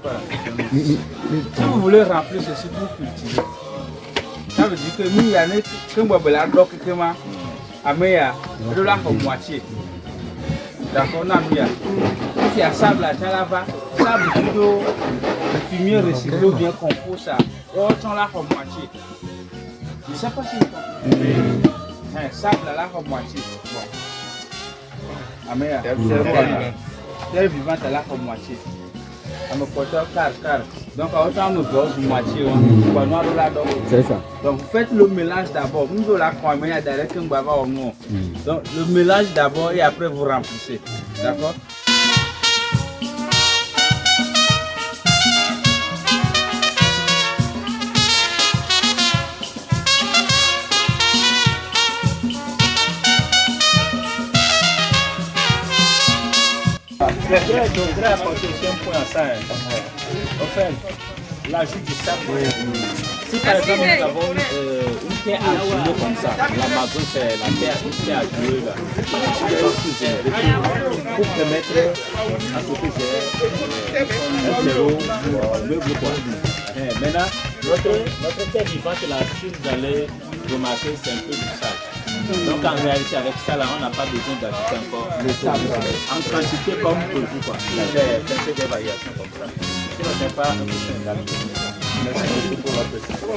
Voilà. Si vous voulez remplir ceci pour cultiver, ça veut dire que nous, il y a des gens qui ont de la moitié. D'accord, il y a sable là, là-bas, sable plutôt fumier recyclé ou bien compost, ça. Autant là, la moitié. Je ne sais pas si vous comprenez. Sable là, la moitié. Bon. Améa, terre vivante là, la moitié. Donc, autant nous dose moitié, c'est ça. Donc, vous faites le mélange d'abord. Vous la croyez derrière que donc, le mélange d'abord et après vous remplissez. D'accord? Les degrés à partir de 1 point à ça. En fait, l'ajout du sable. Si par exemple nous avons une terre argileux comme ça, la maison c'est la terre argileux là. Pour permettre à ce que j'ai un zéro meuble quoi. Maintenant, notre terre vivante là, si vous allez remarquer, c'est un peu du sable. Donc en réalité avec ça là, on n'a pas besoin d'ajouter encore le sable en quantité comme prévu quoi. C'est des variations comme ça. Sinon c'est pas un peu. Merci beaucoup pour votre question.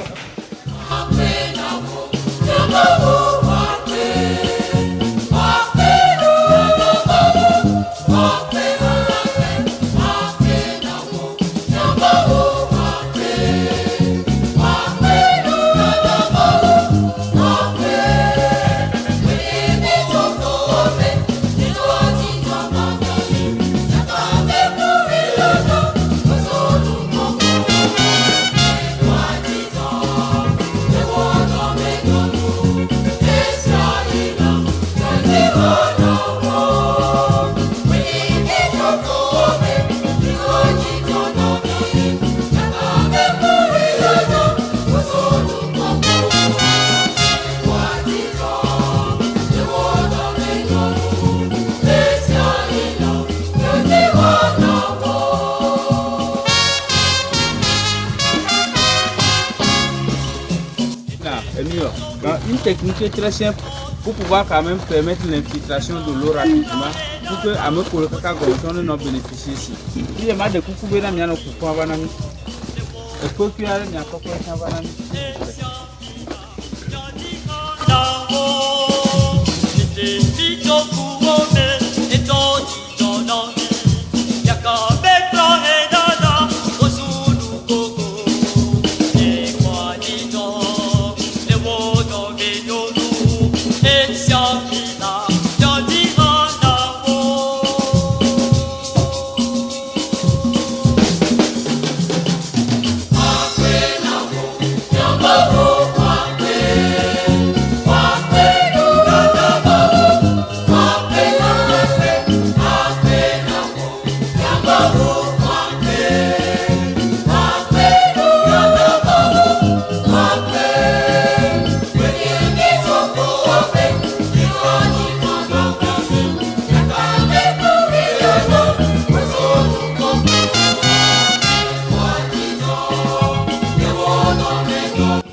Une technique très simple pour pouvoir quand même permettre l'infiltration de l'eau rapidement pour que à me coloquer quand on en bénéficie ici. Il y a des coups de bien au coups avant la nuit. Et pour qu'il y ait un peu avant la nuit.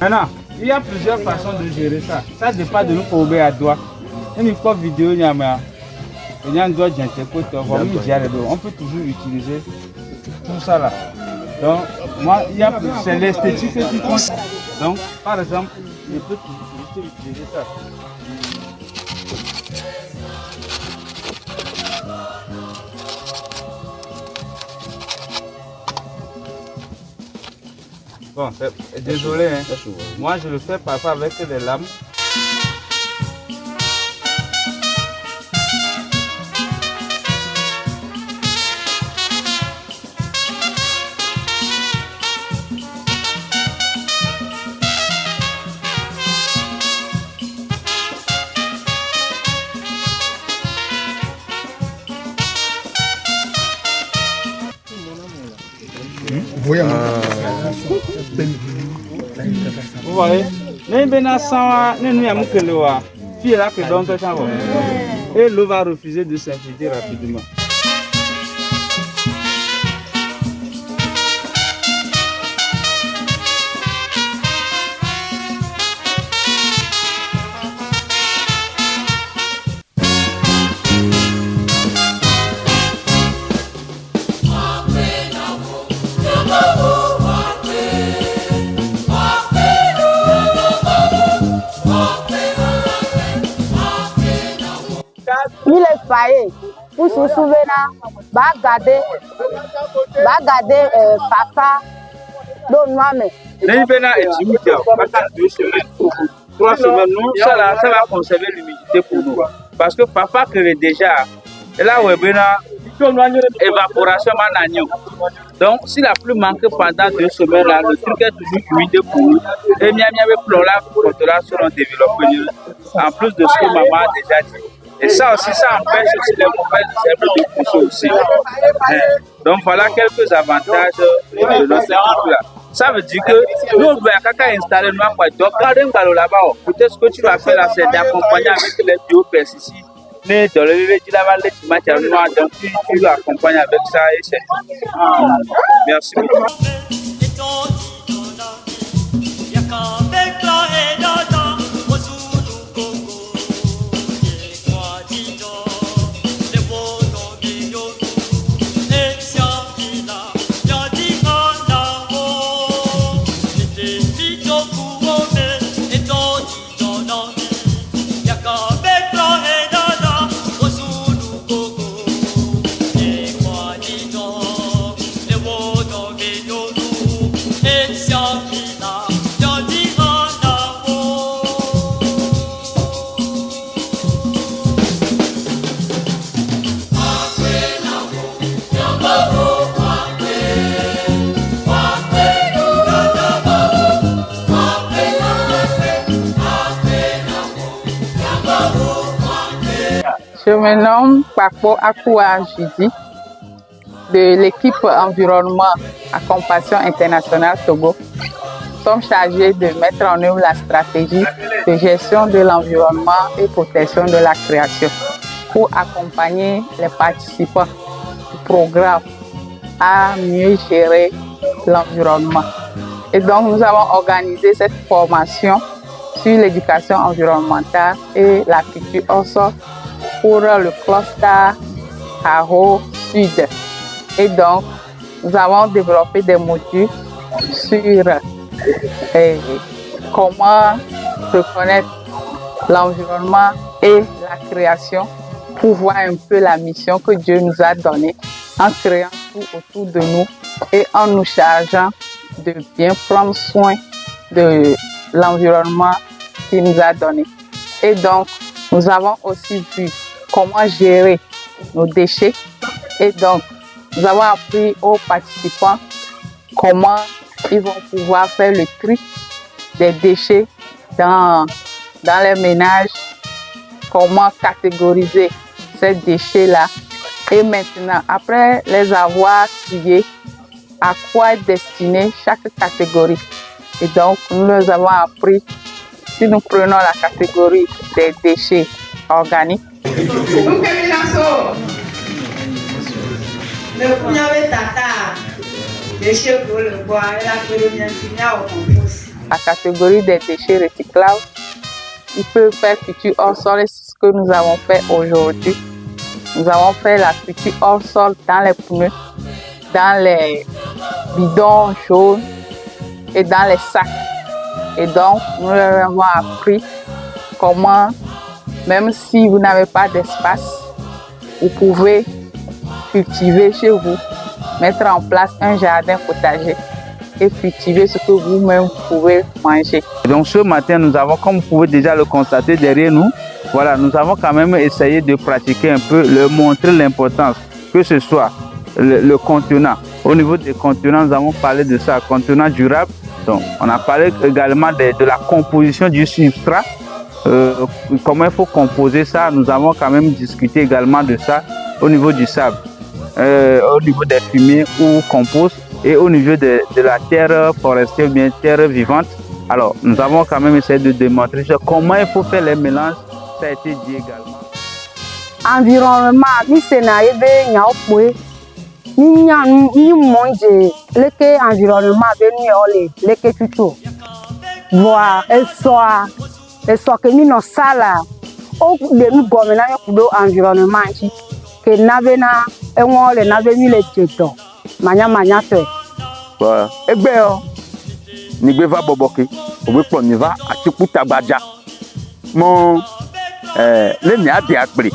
Maintenant, il y a plusieurs façons de gérer ça. Ça dépend de nous pour obéir à doigt. Une fois vidéo, il y a un doigt on peut toujours utiliser tout ça là. Donc, moi, c'est l'esthétique qui compte. Donc, par exemple, je peux toujours utiliser ça. Bon, désolé, hein. Moi je le fais parfois avec des lames. Vous voyez, et l'eau va refuser de s'infiltrer rapidement. travailler pour se souvenir, va garder papa, donne-moi mais. N'ayez pas d'humidité, pas 2 semaines, 3 semaines, nous, ça va conserver l'humidité pour nous. Parce que papa crée déjà, et là où évaporation managnon. Donc, si la pluie manque pendant 2 semaines, là, le truc est toujours humide pour nous. Et bien, là, contre là, seront développés. En plus de ce que maman a déjà dit. Et ça aussi, ça empêche aussi les mauvaises herbes de pousser aussi. Donc, voilà quelques avantages de notre culture. Ça veut dire que nous, on doit installer nous. Donc, là-bas, peut-être ce que tu vas faire là, c'est d'accompagner avec les biopesticides. Mais dans le lait, tu vas les matières noires, donc tu accompagnes avec ça et c'est tout. Merci beaucoup. Je me nomme Papo Akoua Jidi de l'équipe environnement à Compassion Internationale Togo. Nous sommes chargés de mettre en œuvre la stratégie de gestion de l'environnement et protection de la création pour accompagner les participants du programme à mieux gérer l'environnement. Et donc, nous avons organisé cette formation sur l'éducation environnementale et la culture hors sol pour le cluster Haro Sud. Et donc, nous avons développé des modules sur comment reconnaître l'environnement et la création pour voir un peu la mission que Dieu nous a donnée en créant tout autour de nous et en nous chargeant de bien prendre soin de l'environnement qu'il nous a donné. Et donc, nous avons aussi vu comment gérer nos déchets. Et donc, nous avons appris aux participants comment ils vont pouvoir faire le tri des déchets dans les ménages, comment catégoriser ces déchets-là. Et maintenant, après les avoir triés, à quoi est destinée chaque catégorie. Et donc, nous leur avons appris, si nous prenons la catégorie des déchets organiques, la catégorie des déchets recyclables, ils peuvent faire culture hors sol et c'est ce que nous avons fait aujourd'hui. Nous avons fait la culture hors sol dans les pneus, dans les bidons jaunes et dans les sacs. Et donc, nous leur avons appris comment, même si vous n'avez pas d'espace, vous pouvez cultiver chez vous, mettre en place un jardin potager et cultiver ce que vous-même pouvez manger. Donc ce matin, nous avons, comme vous pouvez déjà le constater derrière nous, voilà, nous avons quand même essayé de pratiquer un peu, montrer l'importance, que ce soit le contenant. Au niveau des contenants, nous avons parlé de ça, contenant durable. Donc, on a parlé également de la composition du substrat, comment il faut composer ça. Nous avons quand même discuté également de ça au niveau du sable, au niveau des fumiers ou compost et au niveau de la terre forestière ou bien terre vivante. Alors, nous avons quand même essayé de démontrer comment il faut faire les mélanges. Ça a été dit également. Environnement, ni scénario de Niaopoué, ni monde, le environnement, le tuto. Voir, et soit que nous sommes sala, au de nous gouverner pour l'environnement, que n'avena, et on les n'avait mis les tutos. Manya fait. Voilà. Eh bien, ni va boboke, on peut ni va à Tchoukoutabaja. Mon, les nia diakbri.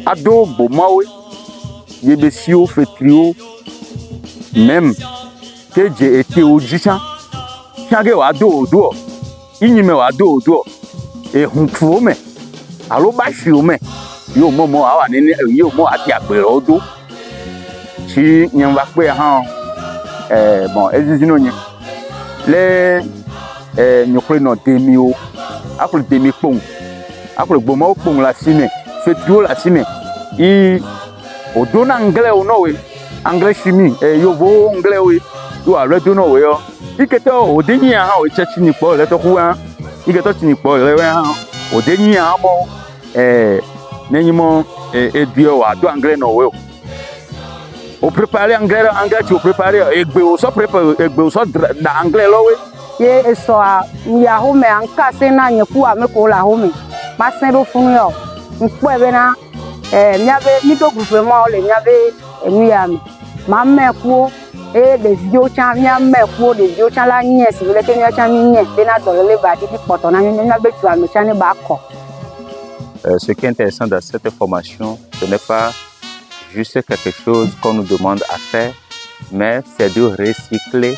ado bomawe yebesio fetrio même que j'ai été au dichan chage wa do odo inyime wa do odo e huntuo me alo ba hwio me yo momo awa ni yo mo ati agbere odo chi nyamba pe ha bon ezizino nye le nyokre no demi o akole demi pon akole gboma o pon la sime fetrio la sime i odo na anglais o no we anglais chimie yovo anglais we yo are do no we yo ikete o denyi ha o chechi ni po le to ku ha iketo ti ni po le we ha o denyi ha mo nenyimo edio wa do anglais no we o préparer anglais tu préparer egbe o so préparer egbe o so da anglais lo we ye eso a ya home anka se na nyeku a me ko la home ma se do funu yo npo ebe na miabe mi do groupe mo le miabe emi ya mi ma meku les vieux chan mia meku les vieux chan la nye si le ke mia chan mi nye be na do le ba di poto na mia be tu a me chan ba ko. Ce qui est intéressant dans cette formation, ce n'est pas juste quelque chose qu'on nous demande à faire, mais c'est de recycler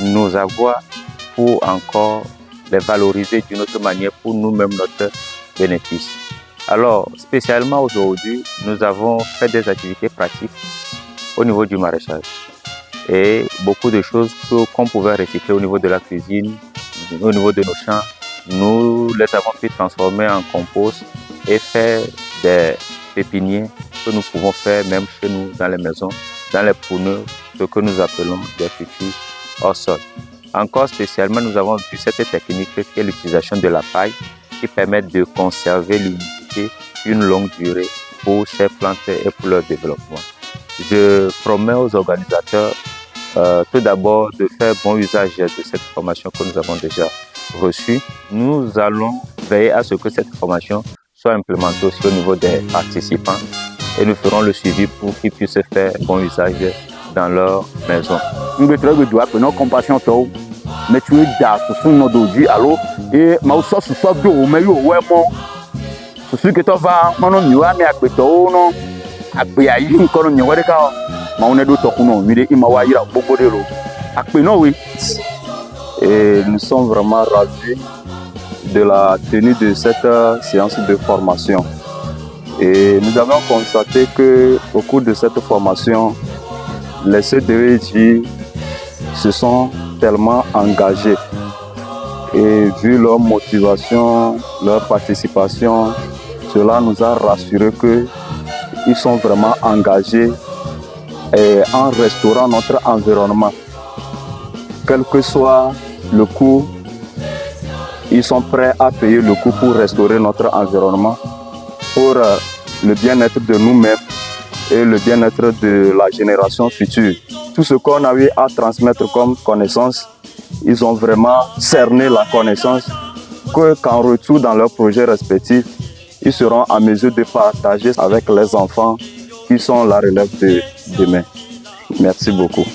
nos avoirs pour encore les valoriser d'une autre manière pour nous-mêmes, notre bénéfice. Alors, spécialement aujourd'hui, nous avons fait des activités pratiques au niveau du maraîchage. Et beaucoup de choses qu'on pouvait recycler au niveau de la cuisine, au niveau de nos champs, nous les avons pu transformer en compost et faire des pépinières que nous pouvons faire même chez nous dans les maisons, dans les pruneurs, ce que nous appelons des cultures hors sol. Encore spécialement, nous avons vu cette technique qui est l'utilisation de la paille qui permet de conserver l'humidité une longue durée pour ces plantes et pour leur développement. Je promets aux organisateurs tout d'abord de faire bon usage de cette formation que nous avons déjà reçue. Nous allons veiller à ce que cette formation soit implémentée aussi au niveau des participants et nous ferons le suivi pour qu'ils puissent faire bon usage dans leur maison. Nous avons compassion, mais tu es dans ce nom d'aujourd'hui, alors, et ma soeur se soit d'eau, mais yo, ouais, mon, ce que tu vas, mon nom, mais à côté, non, à Béaï, quand on y va, on est d'autres, on est Imawaïra, Bobodero, à Peno, oui. Et nous sommes vraiment ravis de la tenue de cette séance de formation. Et nous avons constaté qu'au cours de cette formation, les CDEJ se sont tellement engagés. Et vu leur motivation, leur participation, cela nous a rassuré qu'ils sont vraiment engagés en restaurant notre environnement. Quel que soit le coût, ils sont prêts à payer le coût pour restaurer notre environnement, pour le bien-être de nous-mêmes et le bien-être de la génération future. Tout ce qu'on a eu à transmettre comme connaissance, ils ont vraiment cerné la connaissance qu'en retour dans leurs projets respectifs, ils seront en mesure de partager avec les enfants qui sont la relève de demain. Merci beaucoup.